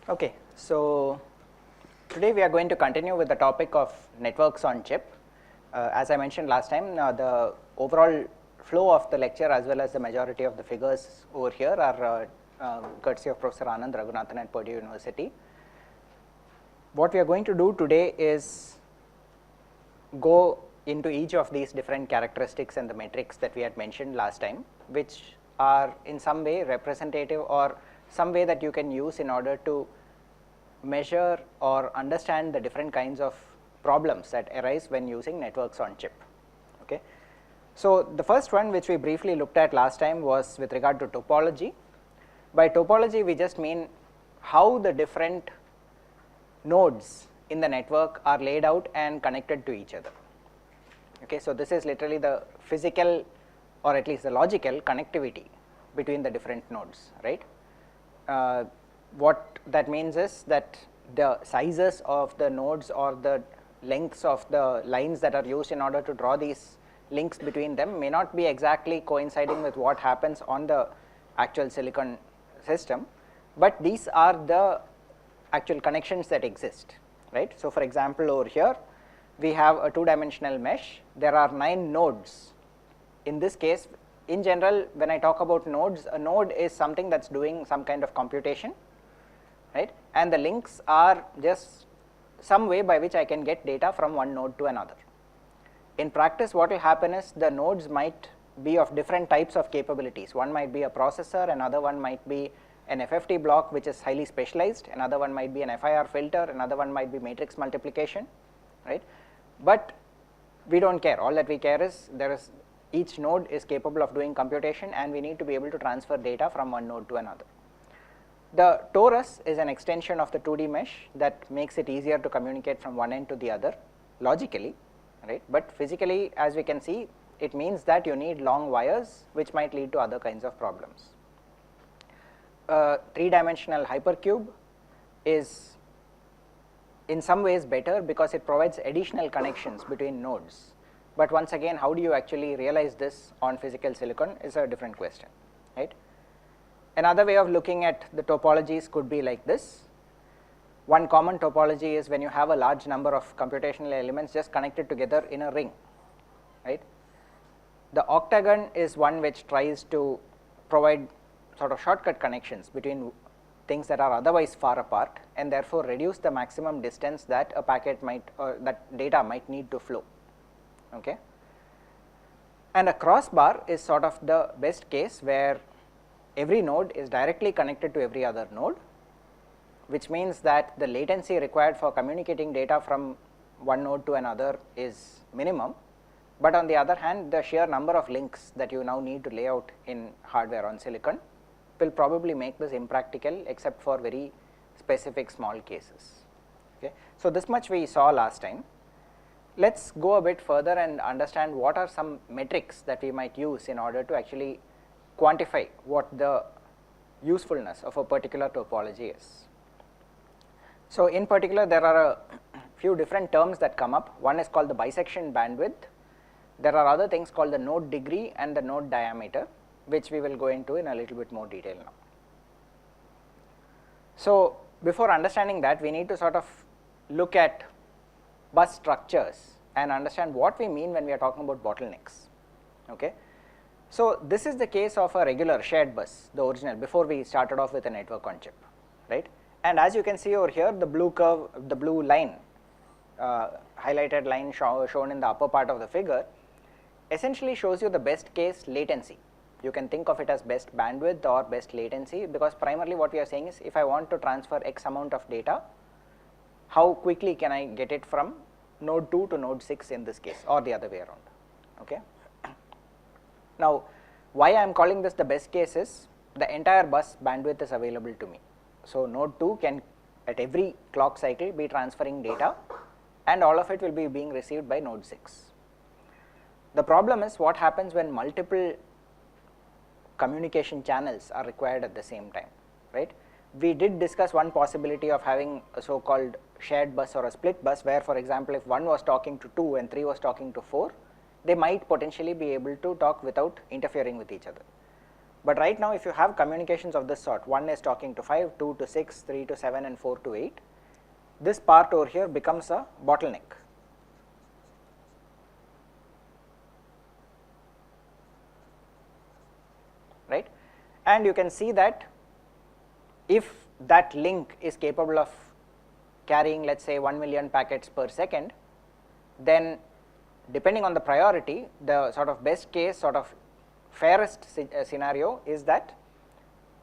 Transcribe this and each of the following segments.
Okay, so today we are going to continue with the topic of networks on chip. As I mentioned last time, the overall flow of the lecture as well as the majority of the figures over here are courtesy of Professor Anand Raghunathan at Purdue University. What we are going to do today is go into each of these different characteristics and the metrics that we had mentioned last time, which are in some way representative or some way that you can use in order to measure or understand the different kinds of problems that arise when using networks on chip. Okay. So, the first one which we briefly looked at last time was with regard to topology. By topology we just mean how the different nodes in the network are laid out and connected to each other. Okay. So, this is literally the physical or at least the logical connectivity between the different nodes, right. What that means is that the sizes of the nodes or the lengths of the lines that are used in order to draw these links between them may not be exactly coinciding with what happens on the actual silicon system, but these are the actual connections that exist, right. So, for example, over here we have a two-dimensional mesh. There are 9 nodes. In this case, in general, when I talk about nodes, a node is something that's doing some kind of computation, right, and the links are just some way by which I can get data from one node to another. In practice, what will happen is the nodes might be of different types of capabilities. One might be a processor, another one might be an FFT block which is highly specialized, another one might be an FIR filter, another one might be matrix multiplication, right. But we do not care, all that we care is each node is capable of doing computation and we need to be able to transfer data from one node to another. The torus is an extension of the 2D mesh that makes it easier to communicate from one end to the other logically, right, but physically, as we can see, it means that you need long wires which might lead to other kinds of problems. A 3-dimensional hypercube is in some ways better because it provides additional connections between nodes, but once again, how do you actually realize this on physical silicon is a different question, right. Another way of looking at the topologies could be like this. One common topology is when you have a large number of computational elements just connected together in a ring, right. The octagon is one which tries to provide sort of shortcut connections between things that are otherwise far apart and therefore reduce the maximum distance that a packet might or that data might need to flow. Okay. And a crossbar is sort of the best case where every node is directly connected to every other node, which means that the latency required for communicating data from one node to another is minimum, but on the other hand the sheer number of links that you now need to lay out in hardware on silicon will probably make this impractical except for very specific small cases. Okay. So, this much we saw last time. Let us go a bit further and understand what are some metrics that we might use in order to actually quantify what the usefulness of a particular topology is. So, in particular there are a few different terms that come up. One is called the bisection bandwidth. There are other things called the node degree and the node diameter, which we will go into in a little bit more detail now. So, before understanding that, we need to sort of look at bus structures and understand what we mean when we are talking about bottlenecks. Okay. So, this is the case of a regular shared bus, the original, before we started off with a network on chip, right. And as you can see over here, the blue curve, the blue line, highlighted line shown in the upper part of the figure essentially shows you the best case latency. You can think of it as best bandwidth or best latency, because primarily what we are saying is if I want to transfer X amount of data, how quickly can I get it from node 2 to node 6 in this case, or the other way around. Okay. Now, why I am calling this the best case is the entire bus bandwidth is available to me. So, node 2 can at every clock cycle be transferring data and all of it will be being received by node 6. The problem is what happens when multiple communication channels are required at the same time, right. We did discuss one possibility of having a so called shared bus or a split bus, where for example, if one was talking to 2 and 3 was talking to 4, they might potentially be able to talk without interfering with each other. But right now if you have communications of this sort, 1 is talking to 5, 2 to 6, 3 to 7 and 4 to 8, this part over here becomes a bottleneck. Right? And you can see that if that link is capable of carrying, let us say, 1 million packets per second, then depending on the priority, the sort of best case, sort of fairest scenario is that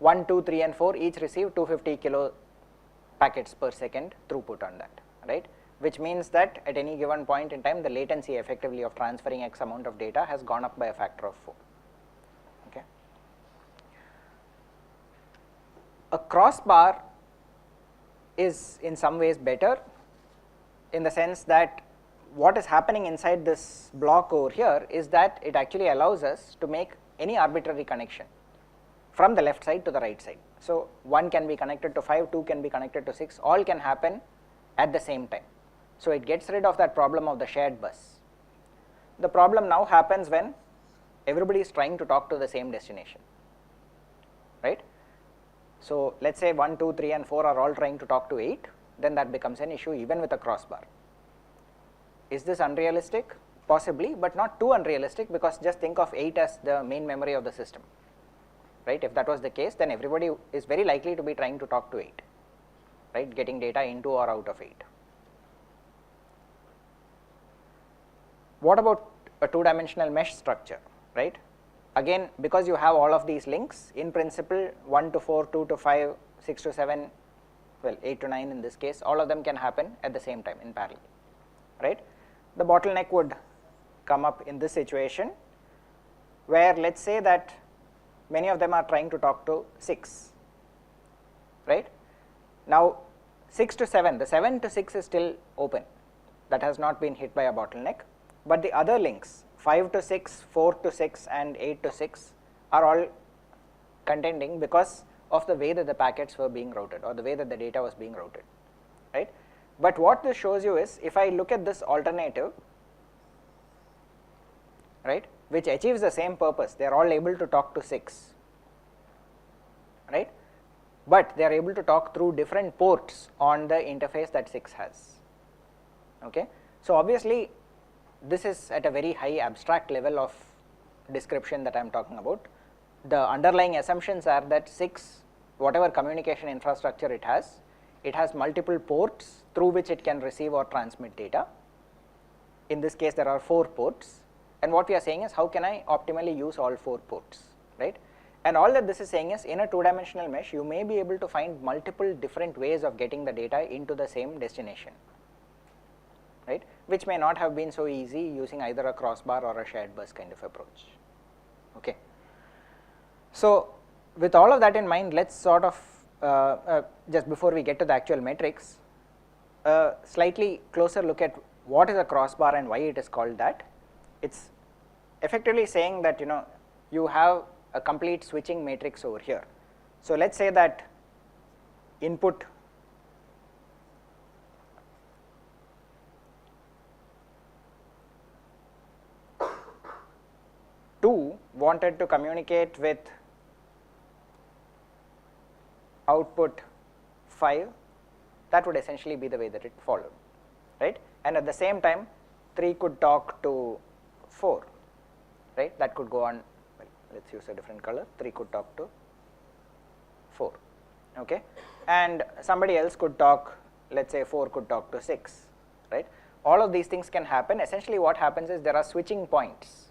1, 2, 3 and 4 each receive 250 kilo packets per second throughput on that, right, which means that at any given point in time the latency effectively of transferring X amount of data has gone up by a factor of 4. Okay. A crossbar is in some ways better in the sense that what is happening inside this block over here is that it actually allows us to make any arbitrary connection from the left side to the right side. So 1 can be connected to 5, 2 can be connected to 6, all can happen at the same time. So it gets rid of that problem of the shared bus. The problem now happens when everybody is trying to talk to the same destination, right. So let us say 1, 2, 3 and 4 are all trying to talk to 8, then that becomes an issue even with a crossbar. Is this unrealistic? Possibly, but not too unrealistic, because just think of 8 as the main memory of the system, right. If that was the case, then everybody is very likely to be trying to talk to 8, right, getting data into or out of 8. What about a two-dimensional mesh structure, right? Again, because you have all of these links, in principle 1 to 4, 2 to 5, 6 to 7, well 8 to 9 in this case, all of them can happen at the same time in parallel, right. The bottleneck would come up in this situation where let us say that many of them are trying to talk to 6, right. Now 6 to 7, the 7 to 6 is still open, that has not been hit by a bottleneck, but the other links 5 to 6, 4 to 6 and 8 to 6 are all contending because of the way that the packets were being routed or the way that the data was being routed, right. But what this shows you is, if I look at this alternative, right, which achieves the same purpose, they are all able to talk to 6, right, but they are able to talk through different ports on the interface that 6 has. Okay. So obviously this is at a very high abstract level of description that I am talking about. The underlying assumptions are that 6, whatever communication infrastructure it has multiple ports through which it can receive or transmit data. In this case there are 4 ports, and what we are saying is how can I optimally use all 4 ports, right. And all that this is saying is, in a two-dimensional mesh you may be able to find multiple different ways of getting the data into the same destination, right, which may not have been so easy using either a crossbar or a shared bus kind of approach. Okay. So with all of that in mind, let us sort of just before we get to the actual metrics, slightly closer look at what is a crossbar and why it is called that. It is effectively saying that you have a complete switching matrix over here. So let us say that input wanted to communicate with output 5, that would essentially be the way that it followed, right. And at the same time 3 could talk to 4, right, that could go on, well, let us use a different color, 3 could talk to 4, okay, and somebody else could talk, let us say 4 could talk to 6, right. All of these things can happen. Essentially what happens is there are switching points,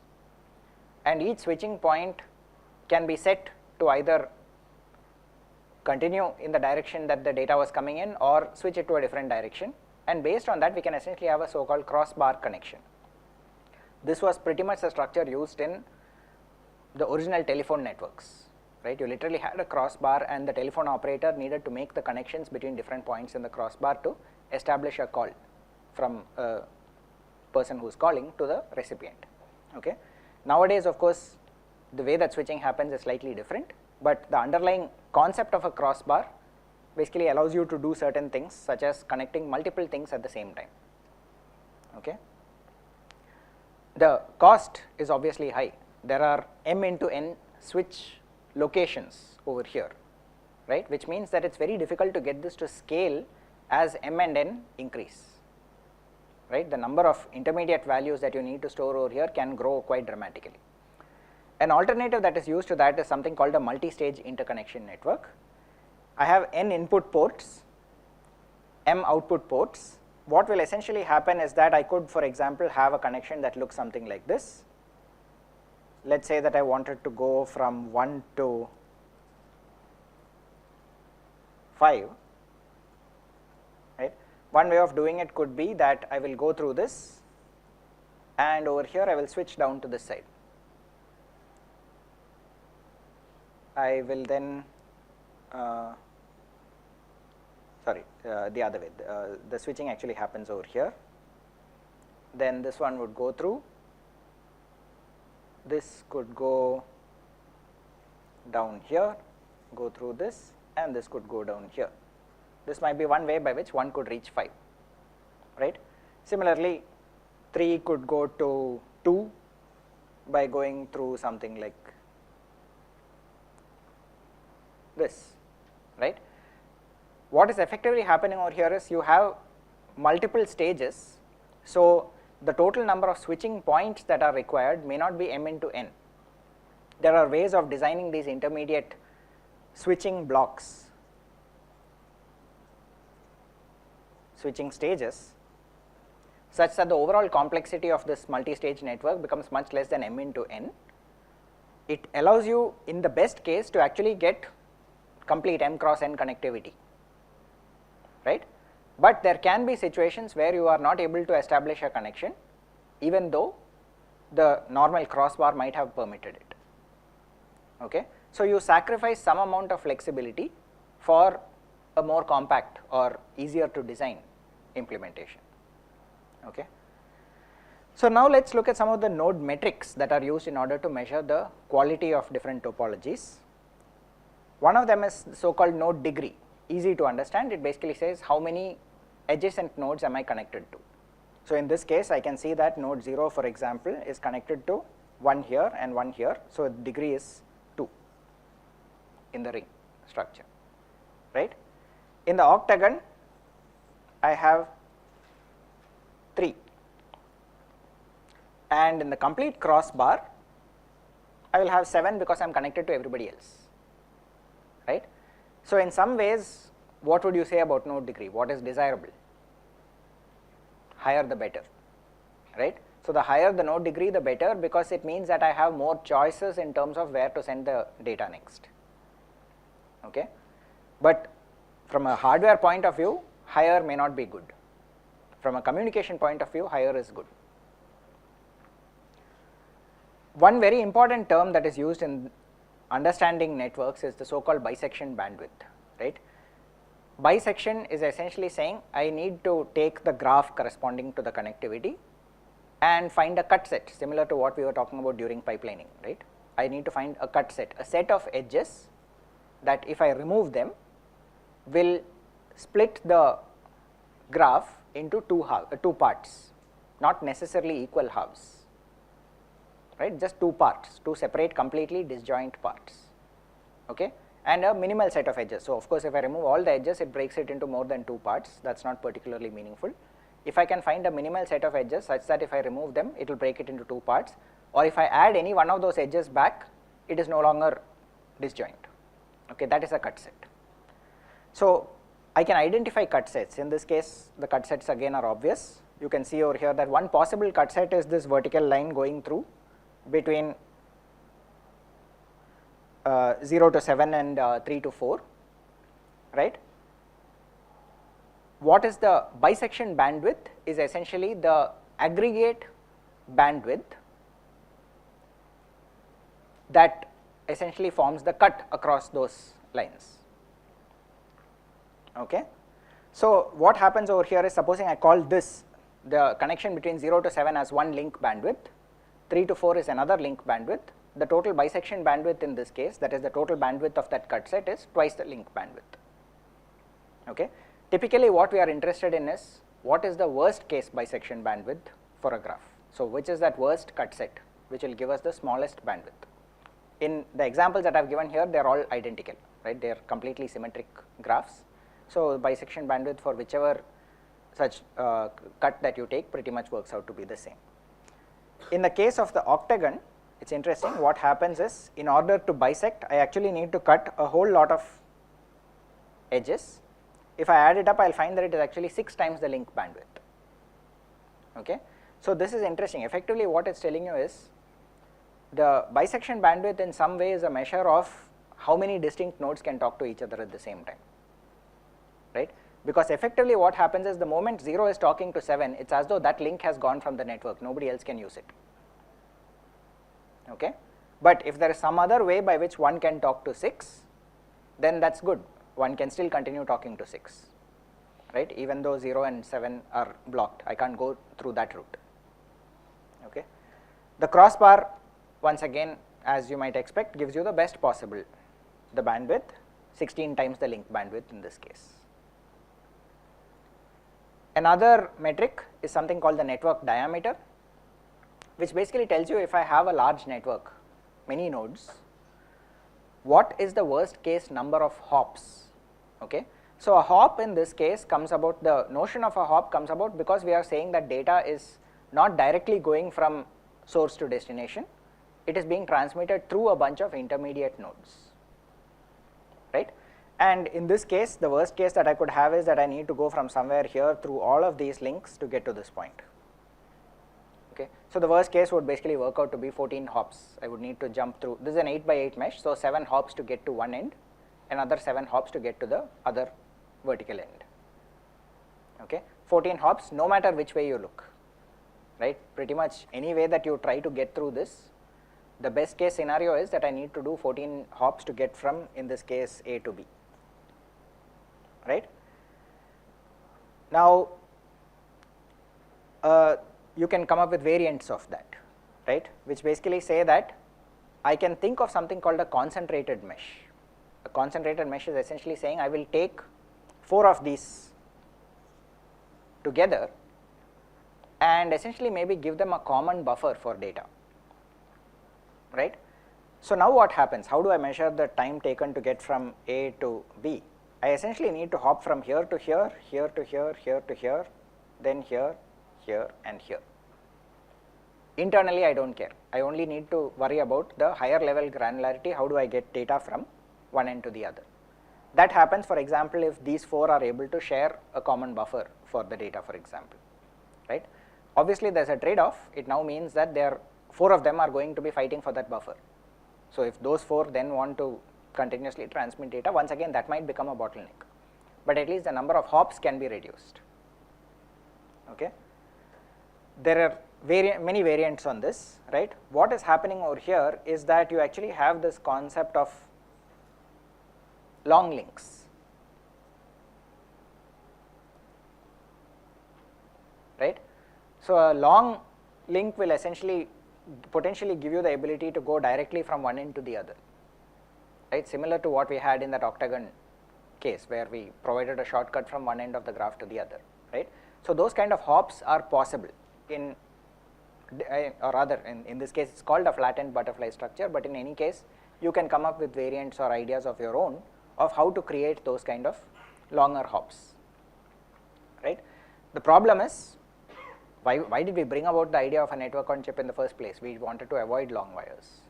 and each switching point can be set to either continue in the direction that the data was coming in or switch it to a different direction, and based on that we can essentially have a so-called crossbar connection. This was pretty much the structure used in the original telephone networks, right. You literally had a crossbar and the telephone operator needed to make the connections between different points in the crossbar to establish a call from a person who is calling to the recipient. Okay. Nowadays of course the way that switching happens is slightly different, but the underlying concept of a crossbar basically allows you to do certain things such as connecting multiple things at the same time. Okay. The cost is obviously high. There are m into n switch locations over here, right, which means that it is very difficult to get this to scale as m and n increase, right. The number of intermediate values that you need to store over here can grow quite dramatically. An alternative that is used to that is something called a multi-stage interconnection network. I have n input ports, m output ports. What will essentially happen is that I could, for example, have a connection that looks something like this. Let us say that I wanted to go from 1 to 5, right. One way of doing it could be that I will go through this, and over here I will switch down to this side. I will then the other way, the switching actually happens over here, then this one would go through, this could go down here, go through this, and this could go down here. This might be one way by which one could reach 5, right. Similarly, 3 could go to 2 by going through something like this, right. What is effectively happening over here is you have multiple stages, so the total number of switching points that are required may not be m into n. There are ways of designing these intermediate switching blocks, switching stages, such that the overall complexity of this multi-stage network becomes much less than m into n. It allows you, in the best case, to actually get complete m cross n connectivity, right. But there can be situations where you are not able to establish a connection even though the normal crossbar might have permitted it, okay. So you sacrifice some amount of flexibility for a more compact or easier to design implementation, okay. So now let us look at some of the node metrics that are used in order to measure the quality of different topologies. One of them is so called node degree, easy to understand. It basically says how many adjacent nodes am I connected to. So in this case I can see that node 0, for example, is connected to 1 here and 1 here, so degree is 2 in the ring structure, right. In the octagon I have 3, and in the complete crossbar I will have 7 because I am connected to everybody else, right. So in some ways, what would you say about node degree? What is desirable? Higher the better, right. So the higher the node degree the better, because it means that I have more choices in terms of where to send the data next, okay. But from a hardware point of view, higher may not be good. From a communication point of view, higher is good. One very important term that is used in understanding networks is the so called bisection bandwidth, right. Bisection is essentially saying I need to take the graph corresponding to the connectivity and find a cut set, similar to what we were talking about during pipelining, right. I need to find a cut set, a set of edges that if I remove them will split the graph into two parts, not necessarily equal halves, right, just 2 parts, 2 separate completely disjoint parts, okay, and a minimal set of edges. So of course if I remove all the edges, it breaks it into more than 2 parts, that is not particularly meaningful. If I can find a minimal set of edges such that if I remove them, it will break it into 2 parts, or if I add any one of those edges back, it is no longer disjoint, okay, that is a cut set. So I can identify cut sets. In this case the cut sets again are obvious. You can see over here that one possible cut set is this vertical line going through between 0 to 7 and 3 to 4, right. What is the bisection bandwidth is essentially the aggregate bandwidth that essentially forms the cut across those lines, okay. So what happens over here is, supposing I call this the connection between 0 to 7 as one link bandwidth, 3 to 4 is another link bandwidth, the total bisection bandwidth in this case, that is the total bandwidth of that cut set, is twice the link bandwidth, okay. Typically what we are interested in is what is the worst case bisection bandwidth for a graph. So which is that worst cut set which will give us the smallest bandwidth, in the examples that I have given here, they are all identical, right? They are completely symmetric graphs. So bisection bandwidth for whichever such cut that you take pretty much works out to be the same. In the case of the octagon, it's interesting. What happens is, in order to bisect, I actually need to cut a whole lot of edges. If I add it up, I will find that it is actually 6 times the link bandwidth. Okay. So this is interesting. Effectively what it's telling you is, the bisection bandwidth in some way is a measure of how many distinct nodes can talk to each other at the same time, right? Because effectively what happens is, the moment 0 is talking to 7, it's as though that link has gone from the network, nobody else can use it. Okay. But if there is some other way by which one can talk to 6, then that's good, one can still continue talking to 6, right, even though 0 and 7 are blocked, I can't go through that route. Okay. The crossbar, once again, as you might expect, gives you the best possible, the bandwidth, 16 times the link bandwidth in this case. Another metric is something called the network diameter, which basically tells you, if I have a large network, many nodes, what is the worst case number of hops. Okay. So a hop in this case comes about, the notion of a hop comes about because we are saying that data is not directly going from source to destination, it is being transmitted through a bunch of intermediate nodes, right. And in this case, the worst case that I could have is that I need to go from somewhere here through all of these links to get to this point. Okay. So the worst case would basically work out to be 14 hops. I would need to jump through, this is an 8 by 8 mesh, so 7 hops to get to one end, another 7 hops to get to the other vertical end. Okay. 14 hops, no matter which way you look, right, pretty much any way that you try to get through this, the best case scenario is that I need to do 14 hops to get from, in this case, A to B, right. Now you can come up with variants of that, right, which basically say that I can think of something called a concentrated mesh. A concentrated mesh is essentially saying I will take 4 of these together and essentially maybe give them a common buffer for data, right. So now what happens, how do I measure the time taken to get from A to B? I essentially need to hop from here to here, here to here, here to here, then here, here and here. Internally I don't care, I only need to worry about the higher level granularity, how do I get data from one end to the other. That happens, for example, if these 4 are able to share a common buffer for the data, for example, right. Obviously there is a trade off, it now means that 4 of them are going to be fighting for that buffer. So if those 4 then want to continuously transmit data, once again that might become a bottleneck, but at least the number of hops can be reduced. Okay. There are many variants on this, right. What is happening over here is that you actually have this concept of long links, right. So a long link will essentially potentially give you the ability to go directly from one end to the other, right, similar to what we had in that octagon case where we provided a shortcut from one end of the graph to the other, right. So those kind of hops are possible in, or rather in this case it's called a flattened butterfly structure, but in any case you can come up with variants or ideas of your own of how to create those kind of longer hops, right. The problem is, why did we bring about the idea of a network on chip in the first place? We wanted to avoid long wires,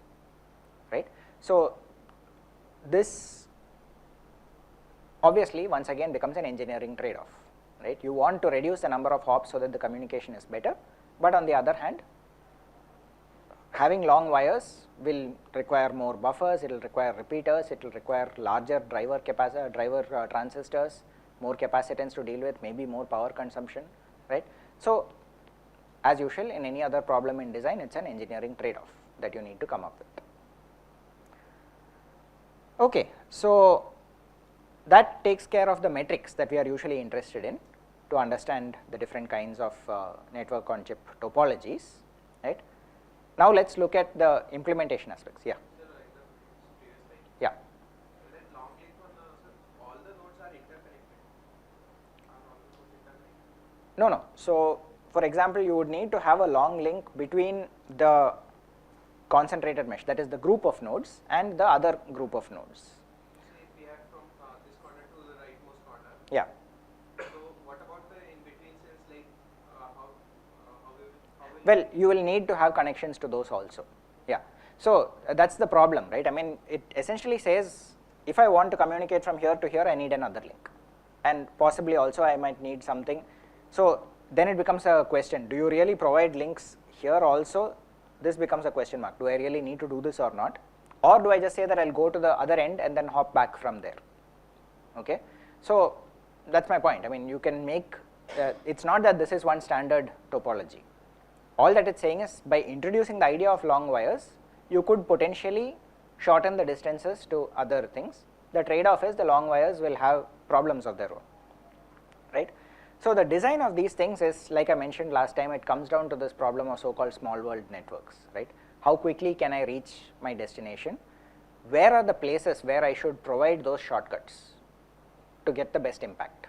right. So this obviously once again becomes an engineering trade-off, right. You want to reduce the number of hops so that the communication is better, but on the other hand, having long wires will require more buffers, it will require repeaters, it will require larger driver transistors, more capacitance to deal with, maybe more power consumption, right. So as usual in any other problem in design, it's an engineering trade-off that you need to come up with. Okay, so that takes care of the metrics that we are usually interested in to understand the different kinds of network on chip topologies, right. Now let's look at the implementation aspects. Yeah. Yeah. No. So for example, you would need to have a long link between the concentrated mesh, that is the group of nodes and the other group of nodes. Say if we have from this corner to the rightmost corner. Yeah. So what about the in between cells, like how will well, you will need to have connections to those also. Yeah. So that's the problem, right? I mean, it essentially says if I want to communicate from here to here, I need another link, and possibly also I might need something. So then it becomes a question: do you really provide links here also? This becomes a question mark. Do I really need to do this or not? Or do I just say that I'll go to the other end and then hop back from there? Okay. So that's my point. I mean, you can make it's not that this is one standard topology. All that it's saying is by introducing the idea of long wires, you could potentially shorten the distances to other things. The trade-off is the long wires will have problems of their own, right? So the design of these things is, like I mentioned last time, it comes down to this problem of so-called small world networks, right? How quickly can I reach my destination? Where are the places where I should provide those shortcuts to get the best impact?